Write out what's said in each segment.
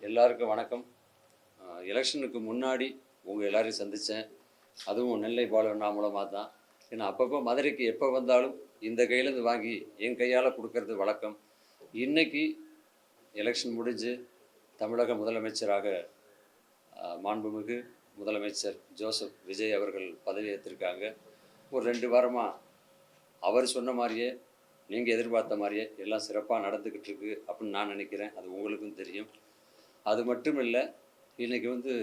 எல்லாருக்கும் வணக்கம். எலெக்ஷனுக்கு முன்னாடி உங்கள் எல்லாரையும் சந்தித்தேன். அதுவும் நெல்லை பாலண்ணா மூலமாக தான். ஏன்னா அப்பப்போ மதுரைக்கு எப்போ வந்தாலும் இந்த கையிலேருந்து வாங்கி என் கையால் கொடுக்கறது வழக்கம். இன்றைக்கி எலெக்ஷன் முடிஞ்சு தமிழக முதலமைச்சராக மாண்புமிகு முதலமைச்சர் ஜோசப் விஜய் அவர்கள் பதவியேற்றிருக்காங்க. ஒரு 2 வாரமாக அவர் சொன்ன மாதிரியே, நீங்கள் எதிர்பார்த்த மாதிரியே எல்லாம் சிறப்பாக நடந்துக்கிட்டு இருக்கு அப்படின்னு நான் நினைக்கிறேன். அது உங்களுக்கும் தெரியும். அது மட்டும் இல்லை, இன்றைக்கி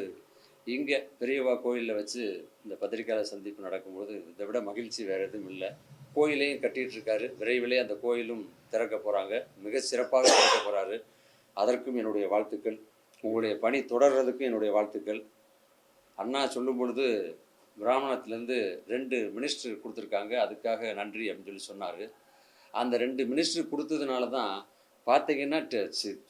இங்கே பெரியவா கோயிலில் வச்சு இந்த பத்திரிக்கையாளர் சந்திப்பு நடக்கும்போது இதை விட மகிழ்ச்சி வேறு எதுவும் இல்லை. கோயிலையும் கட்டிகிட்ருக்காரு. விரைவிலே அந்த கோயிலும் திறக்க போகிறாங்க. மிக சிறப்பாக திறக்க போகிறாரு. அதற்கும் என்னுடைய வாழ்த்துக்கள். உங்களுடைய பணி தொடர்றதுக்கும் என்னுடைய வாழ்த்துக்கள். அண்ணா சொல்லும் பொழுது பிராமணத்துலேருந்து 2 மினிஸ்டர் கொடுத்துருக்காங்க, அதுக்காக நன்றி அப்படின்னு சொன்னார். அந்த 2 மினிஸ்டர் கொடுத்ததுனால தான் பார்த்தீங்கன்னா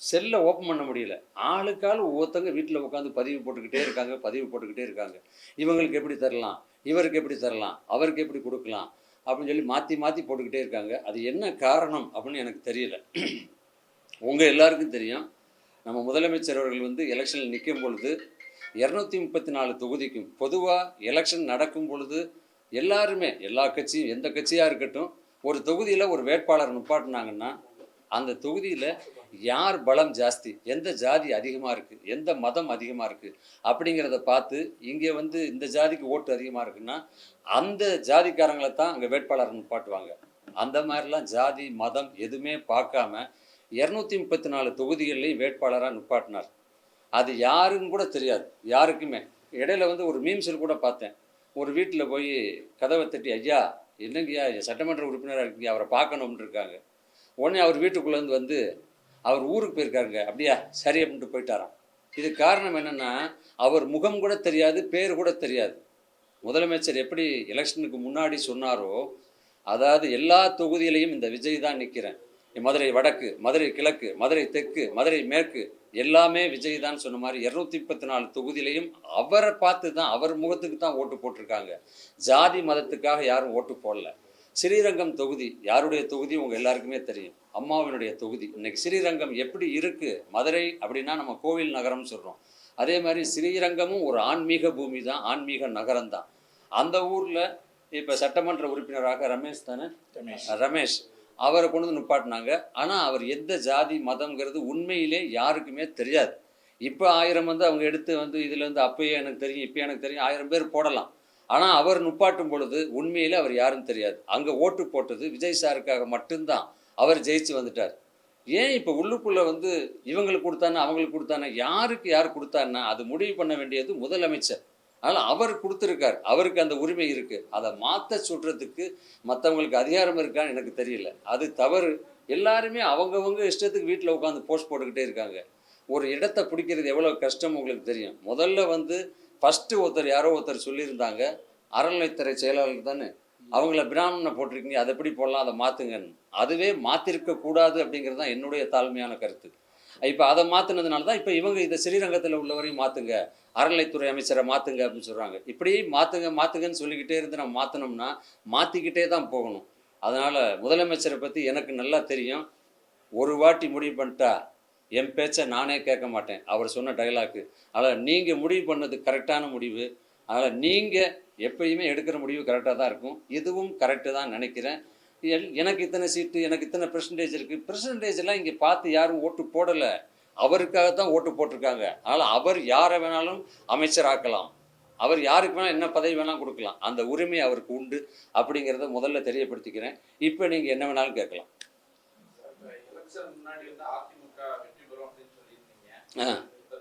செல்லை ஓப்பன் பண்ண முடியல. ஆளுக்கால் ஒவ்வொருத்தங்க வீட்டில் உட்காந்து பதிவு போட்டுக்கிட்டே இருக்காங்க. இவங்களுக்கு எப்படி தரலாம், இவருக்கு எப்படி தரலாம், அவருக்கு எப்படி கொடுக்கலாம் அப்படின்னு சொல்லி மாற்றி மாற்றி போட்டுக்கிட்டே இருக்காங்க. அது என்ன காரணம் அப்படின்னு எனக்கு தெரியல. உங்கள் எல்லாருக்கும் தெரியும், நம்ம முதலமைச்சர் அவர்கள் எலெக்ஷனில் நிற்கும் பொழுது 234 தொகுதிக்கும் பொதுவாக எலெக்ஷன் நடக்கும் பொழுது எல்லாருமே, எல்லா கட்சியும், எந்த கட்சியாக இருக்கட்டும், ஒரு தொகுதியில் ஒரு வேட்பாளர் நிப்பாட்டினாங்கன்னா அந்த தொகுதியில் யார் பலம் ஜாஸ்தி, எந்த ஜாதி அதிகமாக இருக்குது, எந்த மதம் அதிகமாக இருக்குது அப்படிங்கிறத பார்த்து இங்கே இந்த ஜாதிக்கு ஓட்டு அதிகமாக இருக்குன்னா அந்த ஜாதிக்காரங்களை தான் அங்கே வேட்பாளர் நிப்பாட்டுவாங்க. அந்த மாதிரிலாம் ஜாதி மதம் எதுவுமே பார்க்காம 234 தொகுதிகள்லையும் வேட்பாளராக நிப்பாட்டினார். அது யாருன்னு கூட தெரியாது யாருக்குமே. இடையில ஒரு மீம்ஸில் கூட பார்த்தேன். ஒரு வீட்டில் போய் கதவை தட்டி, ஐயா என்னங்கய்யா சட்டமன்ற உறுப்பினராக இருக்கீங்க, அவரை பார்க்கணும்னு இருக்காங்க. உடனே அவர் வீட்டுக்குள்ளேருந்து அவர் ஊருக்கு போயிருக்காருங்க. அப்படியா, சரி அப்படின்ட்டு போயிட்டாராம். இது காரணம் என்னென்னா, அவர் முகம் கூட தெரியாது, பேர் கூட தெரியாது. முதலமைச்சர் எப்படி எலெக்ஷனுக்கு முன்னாடி சொன்னாரோ, அதாவது எல்லா தொகுதியிலையும் இந்த விஜய் தான் நிற்கிறேன், மதுரை வடக்கு, மதுரை கிழக்கு, மதுரை தெற்கு, மதுரை மேற்கு எல்லாமே விஜய் தான் சொன்ன மாதிரி 234 தொகுதியிலையும் அவரை பார்த்து தான், அவர் முகத்துக்கு தான் ஓட்டு போட்டிருக்காங்க. ஜாதி மதத்துக்காக யாரும் ஓட்டு போடல. ஸ்ரீரங்கம் தொகுதி யாருடைய தொகுதி உங்கள் எல்லாருக்குமே தெரியும், அம்மாவினுடைய தொகுதி. இன்றைக்கி ஸ்ரீரங்கம் எப்படி இருக்குது, மதுரை அப்படின்னா நம்ம கோவில் நகரம்னு சொல்கிறோம். அதே மாதிரி ஸ்ரீரங்கமும் ஒரு ஆன்மீக பூமி தான், ஆன்மீக நகரம் தான். அந்த ஊரில் இப்போ சட்டமன்ற உறுப்பினராக ரமேஷ் அவரை கொண்டு நிப்பாட்டினாங்க. ஆனால் அவர் எந்த ஜாதி மதம்ங்கிறது உண்மையிலே யாருக்குமே தெரியாது. இப்போ 1000 அவங்க எடுத்து இதுலேருந்து அப்பயே எனக்கு தெரியும், இப்போ எனக்கு தெரியும், 1000 பேர் போடலாம். ஆனால் அவர் நிப்பாட்டும் பொழுது உண்மையில் அவர் யாருன்னு தெரியாது. அங்கே ஓட்டு போட்டது விஜய் சாருக்காக மட்டும்தான். அவர் ஜெயிச்சு வந்துட்டார். ஏன் இப்போ உள்ளுக்குள்ளே இவங்களுக்கு கொடுத்தானே அவங்களுக்கு கொடுத்தானே, யாருக்கு யார் கொடுத்தான்னா அது முடிவு பண்ண வேண்டியது முதலமைச்சர். அதனால் அவர் கொடுத்துருக்கார், அவருக்கு அந்த உரிமை இருக்குது. அதை மாற்ற சொல்கிறதுக்கு மற்றவங்களுக்கு அதிகாரம் இருக்கான்னு எனக்கு தெரியல. அது தவறு. எல்லாருமே அவங்கவுங்க இஷ்டத்துக்கு வீட்டில் உட்காந்து போஸ்ட் போட்டுக்கிட்டே இருக்காங்க. ஒரு இடத்தை பிடிக்கிறது எவ்வளோ கஷ்டம் உங்களுக்கு தெரியும். முதல்ல ஃபஸ்ட்டு யாரோ ஒருத்தர் சொல்லியிருந்தாங்க, அறநிலைத்துறை செயலாளர் தானே, அவங்கள பிராமணனை போட்டிருக்கீங்க, அதை எப்படி போடலாம், அதை மாற்றுங்கன்னு. அதுவே மாற்றிருக்கக்கூடாது அப்படிங்கிறது தான் என்னுடைய தாழ்மையான கருத்து. இப்போ அதை மாற்றினதுனால தான் இப்போ இவங்க இதை ஸ்ரீரங்கத்தில் உள்ளவரையும் மாற்றுங்க, அறநிலைத்துறை அமைச்சரை மாற்றுங்க அப்படின்னு சொல்கிறாங்க. இப்படி மாற்றுங்கன்னு சொல்லிக்கிட்டே இருந்து நம்ம மாற்றினோம்னா மாற்றிக்கிட்டே தான் போகணும். அதனால் முதலமைச்சரை பற்றி எனக்கு நல்லா தெரியும். ஒரு வாட்டி முடிவு பண்ணிட்டா என் பேச்சை நானே கேட்க மாட்டேன், அவர் சொன்ன டைலாக்கு. அதனால் நீங்கள் முடிவு பண்ணது கரெக்டான முடிவு. அதனால் நீங்கள் எப்பயுமே எடுக்கிற முடிவு கரெக்டாக தான் இருக்கும். இதுவும் கரெக்டு தான் நினைக்கிறேன். எனக்கு இத்தனை சீட்டு, எனக்கு இத்தனை பெர்சன்டேஜ் இருக்குது, பெர்சன்டேஜெல்லாம் இங்கே பார்த்து யாரும் ஓட்டு போடலை. அவருக்காகத்தான் ஓட்டு போட்டிருக்காங்க. அதனால் அவர் யாரை வேணாலும் அமைச்சராக்கலாம், அவர் யாருக்கு வேணாலும் என்ன பதவி வேணாலும் கொடுக்கலாம். அந்த உரிமை அவருக்கு உண்டு அப்படிங்கிறத முதல்ல தெரியப்படுத்திக்கிறேன். இப்போ நீங்கள் என்ன வேணாலும் கேட்கலாம்.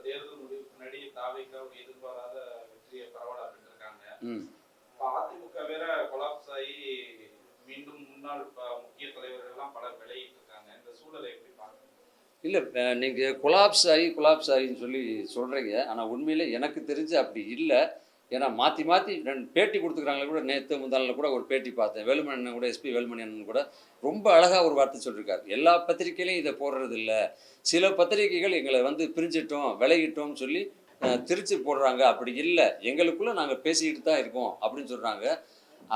தேர்தல் முடிவுக்கு முன்னாடி தாவேகா ஒரு எதிர்பாராத வெற்றியை பரவலா பெற்றிருக்காங்க. அதிமுக வேற கொலாப்ஸ் ஆகி மீண்டும் முன்னாள் முக்கிய தலைவர்கள் எல்லாம் பலர் விலகிட்டு இருக்காங்க. இந்த சூழலை எப்படி பார்க்கணும்? இல்லை, நீங்கள் கொலாப்ஸ் ஆகின்னு சொல்லி சொல்கிறீங்க. ஆனால் உண்மையிலே எனக்கு தெரிஞ்சு அப்படி இல்லை. ஏன்னா மாற்றி 2 பேட்டி கொடுத்துக்கிறாங்களே. கூட நேற்று முந்தாளில் கூட ஒரு பேட்டி பார்த்தேன். வேலுமணி கூட, எஸ்பி வேலுமணி அண்ணன் கூட ரொம்ப அழகாக ஒரு வார்த்தை சொல்லியிருக்காரு. எல்லா பத்திரிகையிலையும் இதை போடுறது இல்லை, சில பத்திரிகைகள் எங்களை பிரிஞ்சிட்டோம், விலகிட்டோம்னு சொல்லி திருச்சி போடுறாங்க. அப்படி இல்லை, எங்களுக்குள்ளே நாங்கள் பேசிக்கிட்டு தான் இருக்கோம் அப்படின்னு சொல்கிறாங்க.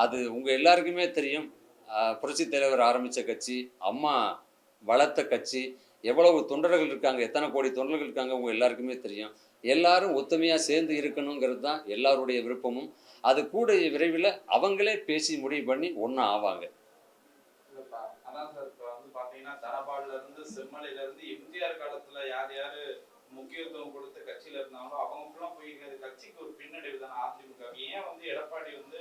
அது உங்கள் எல்லாருக்குமே தெரியும். புரட்சித் தலைவர் ஆரம்பித்த கட்சி, அம்மா வளர்த்த கட்சி, எவ்வளவு தொண்டர்கள் இருக்காங்க, எத்தனை கோடி தொண்டர்கள் இருக்காங்க உங்கள் எல்லாருக்குமே தெரியும். எல்லாரும் ஒத்துமையாக சேர்ந்து இருக்கணுங்கிறது தான் எல்லாருடைய விருப்பமும். அது கூட விரைவில் அவங்களே பேசி முடிவு பண்ணி ஒன்றா ஆவாங்க. இல்லப்பா. அதான் சார் இப்ப வந்து பாத்தீங்கன்னா, தனபால்ல இருந்து செம்மலையில இருந்து எம்ஜிஆர் காலத்துல யார் யாரு முக்கியத்துவம் கொடுத்து கட்சியில இருந்தாங்களோ அவங்க ஃபுல்லா போயிருக்கிறது கட்சிக்கு ஒரு பின்னடைவு தானே அதிமுக. ஏன் வந்து எடப்பாடி வந்து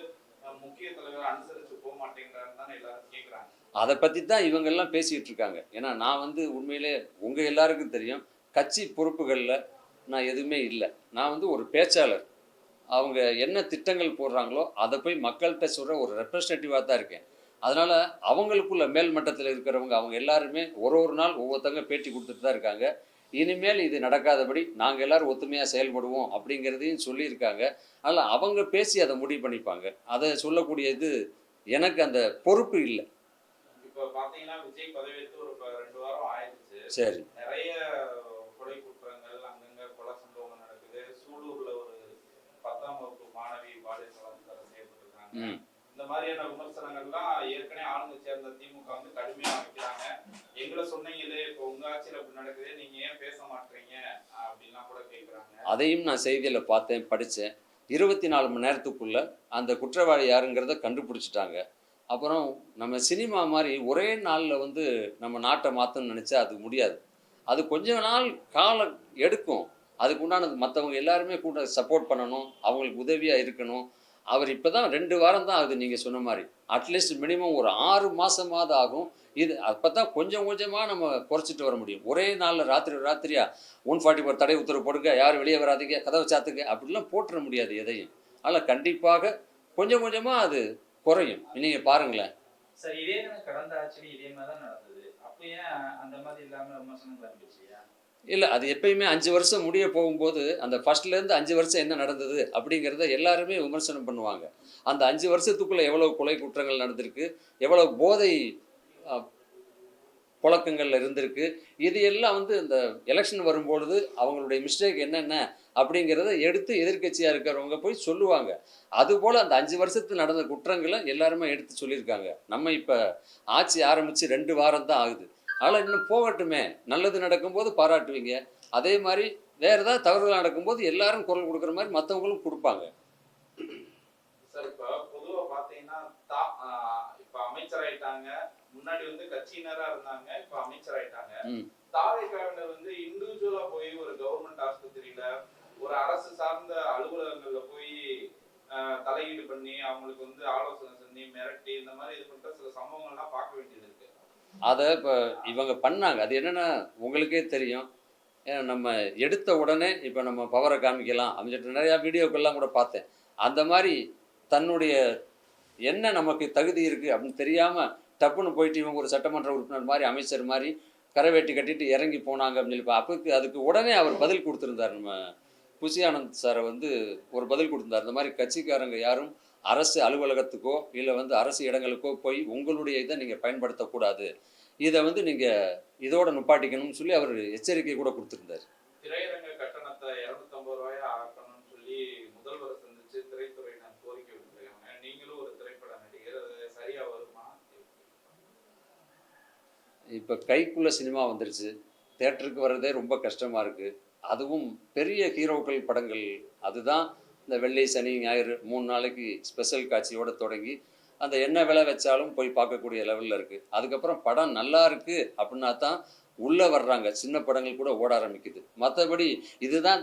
முக்கிய தலைவரை அனுசரிச்சு போக மாட்டேங்கிறாருன்னு தானே எல்லாரும் கேட்குறாங்க. அதை பற்றி தான் இவங்கெல்லாம் பேசிக்கிட்டு இருக்காங்க. ஏன்னா நான் வந்து உண்மையிலே உங்கள் எல்லாருக்கும் தெரியும், கட்சி பொறுப்புகளில் நான் எதுவுமே இல்லை. நான் வந்து ஒரு பேச்சாளர். அவங்க என்ன திட்டங்கள் போடுறாங்களோ அதை போய் மக்கள்கிட்ட சொல்கிற ஒரு ரெப்ரஸன்டேட்டிவாக தான் இருக்கேன். அதனால் அவங்களுக்குள்ள மேல் மட்டத்தில் இருக்கிறவங்க அவங்க எல்லாருமே ஒரு நாள் ஒவ்வொருத்தங்க பேட்டி கொடுத்துட்டு தான் இருக்காங்க. இனிமேல் இது நடக்காதபடி நாங்கள் எல்லோரும் ஒத்துமையாக செயல்படுவோம் அப்படிங்கிறதையும் சொல்லியிருக்காங்க. அதனால் அவங்க பேசி அதை முடிவு பண்ணிப்பாங்க. அதை சொல்லக்கூடிய இது எனக்கு அந்த பொறுப்பு இல்லை. இப்ப பாத்தீங்கன்னா விஜய் பதவியேற்று ஒரு 2 வாரம் ஆயிடுச்சு. சரி. நிறைய கொலை குற்றங்கள் அங்கங்க கொலை சம்பவங்கள் நடக்குது. சூலூர்ல ஒரு 10ஆம் வகுப்பு மாணவி பாலியல் பலாத்காரம் செய்யப்பட்டிருக்காங்க. இந்த மாதிரியான விமர்சனங்கள்லாம் ஏற்கனவே ஆளுங்கட்சியா இருந்த திமுக வந்து கடுமையா வைக்கிறாங்க. எங்களை சொன்னீங்களே இப்போ உங்க ஆட்சியில் அப்படி நடக்குது, நீங்க ஏன் பேச மாட்டீங்க அப்படின்லாம் கூட கேட்குறாங்க. அதையும் நான் செய்தியில் பார்த்தேன், படித்தேன். 24 மணி நேரத்துக்குள்ள அந்த குற்றவாளி யாருங்கிறத கண்டுபிடிச்சிட்டாங்க. அப்புறம் நம்ம சினிமா மாதிரி ஒரே நாளில் வந்து நம்ம நாட்டை மாற்றணும்னு நினச்சா அது முடியாது. அது கொஞ்ச நாள் காலம் எடுக்கும். அதுக்கு உண்டானது மற்றவங்க எல்லாருமே கூட சப்போர்ட் பண்ணணும், அவங்களுக்கு உதவியாக இருக்கணும். அவர் இப்போ தான் 2 வாரம் தான் ஆகுது நீங்கள் சொன்ன மாதிரி. அட்லீஸ்ட் மினிமம் ஒரு 6 மாதமாவது ஆகும். இது அப்போ தான் கொஞ்சம் கொஞ்சமாக நம்ம குறைச்சிட்டு வர முடியும். ஒரே நாளில் ராத்திரியா 144 தடை உத்தரவு போடுங்க, யாரும் வெளியே வராதீங்க, கதவை சாத்துங்க அப்படிலாம் போட்டுற முடியாது எதையும். அதனால் கண்டிப்பாக கொஞ்சம் கொஞ்சமாக அது குறையும். நீங்கள் பாருங்களேன். சார் இதே கடந்த ஆட்சியில் இதே மாதிரி தான் நடந்தது. அப்போ ஏன் அந்த மாதிரி இல்லாமல் விமர்சனங்கள் இருந்துச்சுயா? இல்லை, அது எப்பயுமே 5 வருஷம் முடிய போகும்போது அந்த ஃபர்ஸ்ட்லேருந்து 5 வருஷம் என்ன நடந்தது அப்படிங்கிறத எல்லாருமே விமர்சனம் பண்ணுவாங்க. அந்த 5 வருஷத்துக்குள்ளே எவ்வளோ கொலை குற்றங்கள் நடந்திருக்கு, எவ்வளோ போதை புழக்கங்களில் இருந்திருக்கு, இது எல்லாம் வந்து இந்த எலெக்ஷன் வரும்பொழுது அவங்களுடைய மிஸ்டேக் என்னென்ன அப்படிங்கிறத எடுத்து எதிர்க்கட்சியாக இருக்கிறவங்க போய் சொல்லுவாங்க. அதுபோல் அந்த 5 வருஷத்தில் நடந்த குற்றங்களை எல்லாருமே எடுத்து சொல்லியிருக்காங்க. நம்ம இப்போ ஆட்சி ஆரம்பித்து 2 வாரம் தான் ஆகுது. அதனால் இன்னும் போகட்டுமே, நல்லது நடக்கும்போது பாராட்டுவீங்க, அதே மாதிரி வேறு ஏதாவது தவறுகள் நடக்கும்போது எல்லாரும் குரல் கொடுக்குற மாதிரி மற்றவங்களும் கொடுப்பாங்க. சார் இப்போ பொதுவாக பார்த்தீங்கன்னா இப்போ அமைச்சராயிட்டாங்க, முன்னாடி வந்து கட்சியினராக இருந்தாங்க, இப்போ அமைச்சராயிட்டாங்க. தாவேக்காவினர் வந்து இண்டிவிஜுவலா போய் ஒரு கவர்மெண்ட் ஆஸ்பத்திரியில ஒரு அரசு சார்ந்த அலுவலகங்கள்ல போய் தலையீடு பண்ணி அவங்களுக்கு வந்து ஆலோசனை பண்ணி மிரட்டி இந்த மாதிரி இது பண்ற சில சம்பவங்கள்லாம் பார்க்க வேண்டியது இருக்கு. அதை இப்போ இவங்க பண்ணாங்க. அது என்னென்னா உங்களுக்கே தெரியும். ஏன்னா நம்ம எடுத்த உடனே இப்போ நம்ம பவரை காமிக்கலாம் அப்படின்னு நிறையா வீடியோக்கள்லாம் கூட பார்த்தேன். அந்த மாதிரி தன்னுடைய என்ன நமக்கு தகுதி இருக்குது அப்படின்னு தெரியாமல் டப்புன்னு போயிட்டு இவங்க ஒரு சட்டமன்ற உறுப்பினர் மாதிரி அமைச்சர் மாதிரி கரைவேட்டி கட்டிட்டு இறங்கி போனாங்க அப்படின்னு சொல்லி அப்போக்கு அதுக்கு உடனே அவர் பதில் கொடுத்துருந்தார். நம்ம புசி ஆனந்த் சாரை வந்து ஒரு பதில் கொடுத்துருந்தார். இந்த மாதிரி கட்சிக்காரங்க யாரும் அரசு அலுவலகத்துக்கோ இல்லை வந்து அரசு இடங்களுக்கோ போய் உங்களுடைய இதை நீங்கள் பயன்படுத்தக்கூடாது, இதை வந்து நீங்கள் இதோட நுப்பாட்டிக்கணும்னு சொல்லி அவர் எச்சரிக்கை கூட கொடுத்துருந்தார். திரையரங்க கட்டணத்தை 250 ரூபாயா ஆக்கணும்னு சொல்லி முதல்வரை சந்திச்சு திரைத்துறையினர் கோரிக்கை விட்டுருக்காங்க. நீங்களும் ஒரு திரைப்பட நடிகர், அது சரியா வருமா? இப்போ கைக்குள்ளே சினிமா வந்துருச்சு, தேட்டருக்கு வர்றதே ரொம்ப கஷ்டமாக இருக்குது. அதுவும் பெரிய ஹீரோக்கள் படங்கள், அதுதான் இந்த வெள்ளி சனி ஞாயிறு 3 நாளைக்கு ஸ்பெஷல் காட்சியோடு தொடங்கி அந்த என்ன விலை வச்சாலும் போய் பார்க்கக்கூடிய லெவலில் இருக்குது. அதுக்கப்புறம் படம் நல்லா இருக்குது அப்படின்னா தான் உள்ளே வர்றாங்க. சின்ன படங்கள் கூட ஓட ஆரம்பிக்குது. மற்றபடி இதுதான்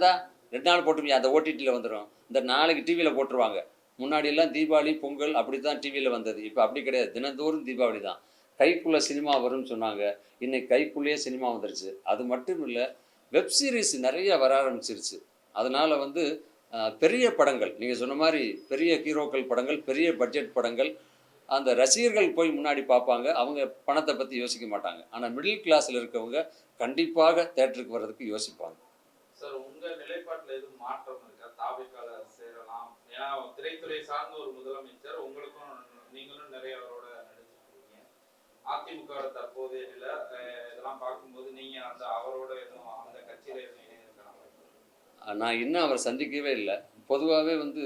2 நாள் போட்டுருவீங்க, அந்த ஓடிடியில் வந்துடும், இந்த நாளைக்கு டிவியில் போட்டுருவாங்க. முன்னாடியெல்லாம் தீபாவளி பொங்கல் அப்படி தான் டிவியில் வந்தது. இப்போ அப்படி கிடையாது, தினந்தோறும் தீபாவளி தான். கைக்குள்ளே சினிமா வரும்னு சொன்னாங்க, இன்னைக்கு கைக்குள்ளேயே சினிமா வந்துருச்சு. அது மட்டும் இல்லை, வெப் சீரிஸ் நிறைய வர ஆரம்பிச்சிருச்சு. அதனால் வந்து பெரிய படங்கள் நீங்கள் சொன்ன மாதிரி பெரிய ஹீரோக்கள் படங்கள், பெரிய பட்ஜெட் படங்கள் அந்த ரசிகர்கள் போய் முன்னாடி பார்ப்பாங்க. அவங்க பணத்தை பற்றி யோசிக்க மாட்டாங்க. ஆனால் மிடில் கிளாஸில் இருக்கவங்க கண்டிப்பாக தேட்டருக்கு வர்றதுக்கு யோசிப்பாங்க. சார் உங்கள் நிலைப்பாட்டில் எதுவும் மாற்றம் இருக்கா? தாவேக்கால சேரலாம், ஏன்னா திரைத்துறை சார்ந்த ஒரு முதலமைச்சர், உங்களுக்கும் நீங்களும் நிறைய அவரோட நடிச்சிருக்கீங்க. அதிமுக தற்போதைய நிலை இதெல்லாம் பார்க்கும்போது நீங்கள் அந்த அவரோட எதுவும் அந்த கட்சியில் எதுவும் நான் இன்னும் அவரை சந்திக்கவே இல்லை. பொதுவாகவே வந்து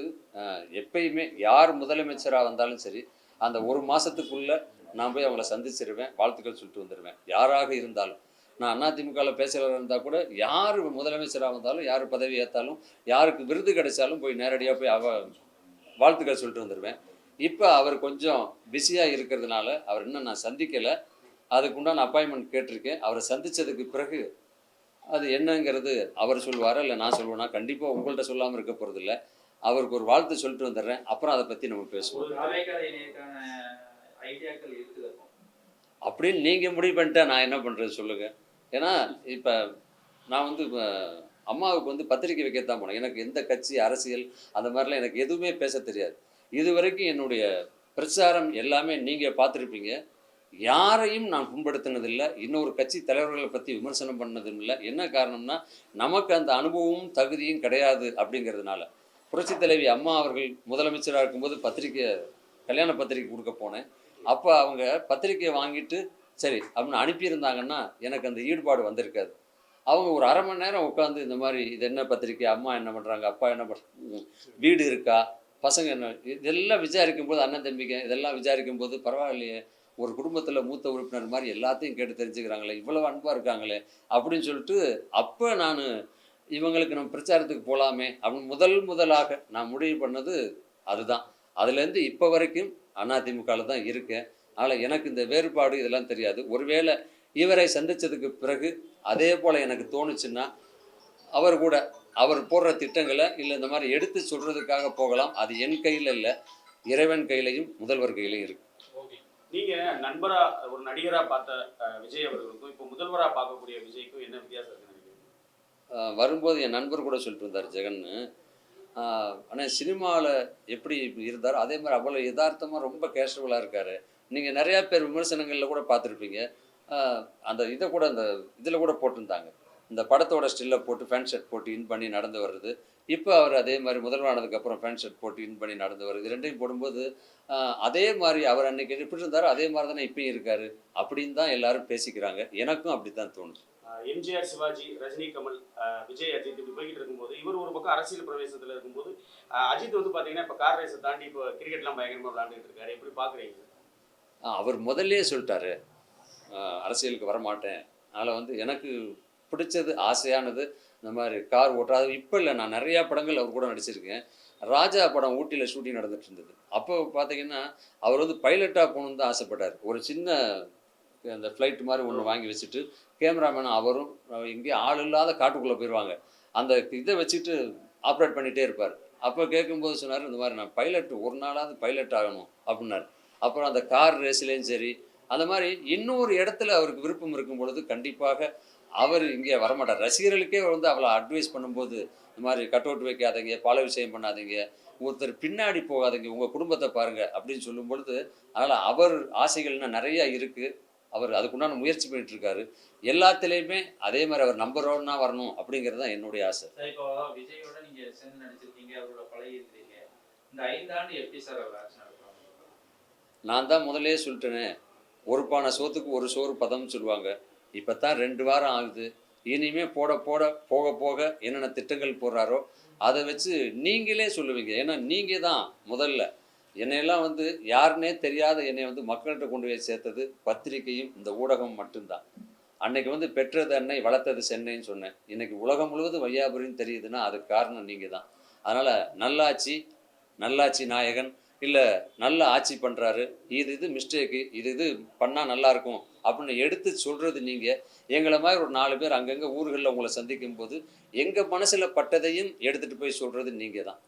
எப்பயுமே யார் முதலமைச்சராக வந்தாலும் சரி, அந்த 1 மாதத்துக்குள்ளே நான் போய் அவங்கள சந்திச்சிருவேன், வாழ்த்துக்கள் சொல்லிட்டு வந்துடுவேன், யாராக இருந்தாலும். நான் அதிமுகவில் பேசுகிறவராக இருந்தால் கூட யார் முதலமைச்சராக வந்தாலும், யார் பதவி ஏற்றாலும், யாருக்கு விருது கிடைச்சாலும் போய் நேரடியாக போய் வாழ்த்துக்கள் சொல்லிட்டு வந்துடுவேன். இப்போ அவர் கொஞ்சம் பிஸியாக இருக்கிறதுனால அவர் இன்னும் நான் சந்திக்கலை. அதுக்குண்டான அப்பாயின்மெண்ட் கேட்டிருக்கேன். அவரை சந்தித்ததுக்கு பிறகு அது என்னங்கிறது அவர் சொல்லுவாரா இல்லை நான் சொல்லுவேன்னா, கண்டிப்பாக உங்கள்கிட்ட சொல்லாமல் இருக்க போகிறதில்ல. அவருக்கு ஒரு வாழ்த்து சொல்லிட்டு வந்துடுறேன். அப்புறம் அதை பற்றி நம்ம பேசுவோம். அப்படின்னு நீங்கள் முடிவு பண்ணிட்டா நான் என்ன பண்ணுறது சொல்லுங்கள். ஏன்னா இப்போ நான் வந்து அம்மாவுக்கு வந்து பத்திரிக்கை வைக்கத்தான் போனேன். எனக்கு எந்த கட்சி அரசியல் அந்த மாதிரிலாம் எனக்கு எதுவுமே பேச தெரியாது. இது வரைக்கும் என்னுடைய பிரச்சாரம் எல்லாமே நீங்கள் பார்த்துருப்பீங்க. யாரையும் நான் புண்படுத்தினதில்லை, இன்னொரு கட்சி தலைவர்களை பற்றி விமர்சனம் பண்ணதும் இல்லை. என்ன காரணம்னா, நமக்கு அந்த அனுபவமும் தகுதியும் கிடையாது அப்படிங்கிறதுனால. புரட்சித் தலைவி அம்மா அவர்கள் முதலமைச்சராக இருக்கும்போது கல்யாண பத்திரிக்கை கொடுக்க போனேன். அப்போ அவங்க பத்திரிக்கையை வாங்கிட்டு சரி அப்படின்னு அனுப்பியிருந்தாங்கன்னா எனக்கு அந்த ஈடுபாடு வந்திருக்காது. அவங்க ஒரு அரை மணி நேரம் உட்காந்து இந்த மாதிரி இது என்ன பத்திரிக்கை, அம்மா என்ன பண்ணுறாங்க, அப்பா என்ன பண்ணுறாங்க, வீடு இருக்கா, பசங்க என்ன, இதெல்லாம் விசாரிக்கும்போது அண்ணன் தம்பிங்க இதெல்லாம் விசாரிக்கும்போது பரவாயில்லையே, ஒரு குடும்பத்தில் மூத்த உறுப்பினர் மாதிரி எல்லாத்தையும் கேட்டு தெரிஞ்சுக்கிறாங்களே, இவ்வளவு அன்பாக இருக்காங்களே அப்படின்னு சொல்லிட்டு அப்போ நான் இவங்களுக்கு நம்ம பிரச்சாரத்துக்கு போகலாமே அப்படின்னு முதலாக நான் முடிவு பண்ணது அதுதான். அதுலேருந்து இப்போ வரைக்கும் அதிமுகவில் தான் இருக்கேன். அதனால் எனக்கு இந்த வேறுபாடு இதெல்லாம் தெரியாது. ஒருவேளை இவரை சந்தித்ததுக்கு பிறகு அதே போல் எனக்கு தோணுச்சுன்னா அவர் போடுற திட்டங்களை இல்லை இந்த மாதிரி எடுத்து சொல்கிறதுக்காக போகலாம். அது என் கையில் இல்லை, இறைவன் கையிலையும் முதல்வர் கையிலையும் இருக்குது. நீங்க நண்பரா ஒரு நடிகரா பார்த்த விஜய் அவர்களுக்கும் இப்போ முதல்வரா பார்க்கக்கூடிய விஜய்க்கும் என்ன வித்தியாசம் இருக்கு நினைக்கிறீங்க? வரும்போது என் நண்பர் கூட சொல்லிட்டு இருந்தார் ஜெகன்னு. ஆனால் சினிமாவில் எப்படி இருந்தாரோ அதே மாதிரி அவ்வளோ யதார்த்தமாக ரொம்ப கேஷுவலாக இருக்கார். நீங்கள் நிறையா பேர் விமர்சனங்களில் கூட பார்த்துருப்பீங்க. அந்த இதை கூட அந்த இதில் கூட போட்டிருந்தாங்க, இந்த படத்தோட ஸ்டில்லை போட்டு ஃபேன் ஷர்ட் போட்டு இன் பண்ணி நடந்து வர்றது. இப்போ அவர் அதே மாதிரி முதல்வரானதுக்கப்புறம் ஃபேன் ஷர்ட் போட்டு இன் பண்ணி நடந்து வருது. ரெண்டையும் போடும்போது அதே மாதிரி அவர் அன்னைக்கு எப்படி இருந்தாரோ அதே மாதிரி தானே இப்பயும் இருக்காரு அப்படின்னு தான் எல்லாரும் பேசிக்கிறாங்க. எனக்கும் அப்படி தான் தோணுது. எம்ஜிஆர், சிவாஜி, ரஜினி, கமல், விஜய், அஜித் இப்படி போய்கிட்டு இருக்கும்போது இவர் ஒரு பக்கம் அரசியல் பிரவேசத்தில் இருக்கும்போது அஜித் வந்து பார்த்தீங்கன்னா இப்போ கார் ரேஸை தாண்டி இப்போ கிரிக்கெட்லாம் பயங்கரமாக விளையாண்டுட்டு இருக்காரு. எப்படி பார்க்குறீங்க? அவர் முதல்லே சொல்லிட்டாரு அரசியலுக்கு வரமாட்டேன். அதனால் வந்து எனக்கு பிடிச்சது ஆசையானது இந்த மாதிரி கார் ஓட்டுறது. இப்போ இல்லை, நான் நிறையா படங்கள் அவர் கூட நடிச்சிருக்கேன். ராஜா படம் ஊட்டியில் ஷூட்டிங் நடந்துட்டு இருந்தது. அப்போ பார்த்தீங்கன்னா அவர் வந்து பைலட்டாக போகணுன்னு தான் ஆசைப்பட்டார். ஒரு சின்ன அந்த ஃப்ளைட் மாதிரி ஒன்று வாங்கி வச்சுட்டு கேமராமேன் அவரும் எங்கேயும் ஆள் இல்லாத காட்டுக்குள்ளே போயிடுவாங்க. அந்த இதை வச்சுட்டு ஆப்ரேட் பண்ணிகிட்டே இருப்பார். அப்போ கேட்கும்போது சொன்னார், இந்த மாதிரி நான் பைலட் ஒரு நாளாவது பைலட் ஆகணும் அப்படின்னார். அப்புறம் அந்த கார் ரேஸ்லேயும் சரி அந்த மாதிரி இன்னொரு இடத்துல அவருக்கு விருப்பம் இருக்கும் பொழுது கண்டிப்பாக அவர் இங்கே வரமாட்டார். ரசிகர்களுக்கே வந்து அவளை அட்வைஸ் பண்ணும்போது இந்த மாதிரி கட் அவுட் வைக்காதீங்க, பல விஷயம் பண்ணாதீங்க, ஒருத்தர் பின்னாடி போகாதீங்க, உங்கள் குடும்பத்தை பாருங்கள் அப்படின்னு சொல்லும் பொழுது, அதனால் அவர் ஆசைகள்னா நிறையா இருக்குது. அவர் அதுக்குண்டான முயற்சி பண்ணிட்டு இருக்காரு. எல்லாத்துலேயுமே அதே மாதிரி அவர் நம்பர் 1 வரணும் அப்படிங்கிறது தான் என்னுடைய ஆசை. இப்போ விஜயோட நீங்கள் சேர்ந்து நடிச்சிருக்கீங்க, அவரோட பழகி இருக்கிறீங்க. இந்த 5 ஆண்டு எப்படி சார் அவர் ஆட்சி நடத்துவாங்க? நான் தான் முதலே சொல்லிட்டேனே, ஒரு பானை சோத்துக்கு ஒரு சோறு பதம்னு சொல்லுவாங்க. இப்போ தான் 2 வாரம் ஆகுது. இனிமேல் போக போக என்னென்ன திட்டங்கள் போடுறாரோ அதை வச்சு நீங்களே சொல்லுவீங்க. ஏன்னா நீங்கள் தான் முதல்ல என்னையெல்லாம் வந்து யாருன்னே தெரியாத என்னை வந்து மக்கள்கிட்ட கொண்டு போய் சேர்த்தது பத்திரிகையும் இந்த ஊடகம் மட்டும்தான். அன்னைக்கு வந்து பெற்றது அன்னை வளர்த்தது சென்னைன்னு சொன்னேன். இன்னைக்கு உலகம் முழுவதும் வையாபுரின்னு தெரியுதுன்னா அதுக்கு காரணம் நீங்கள் தான். அதனால் நல்லாட்சி நாயகன் இல்லை நல்ல ஆட்சி பண்ணுறாரு, இது மிஸ்டேக்கு, இது பண்ணால் நல்லாயிருக்கும் அப்படின்னு எடுத்து சொல்கிறது நீங்கள். எங்களை மாதிரி ஒரு 4 பேர் அங்கங்கே ஊர்களில் உங்களை சந்திக்கும் போது எங்கள் மனசில் பட்டதையும் எடுத்துகிட்டு போய் சொல்கிறது நீங்கள் தான்.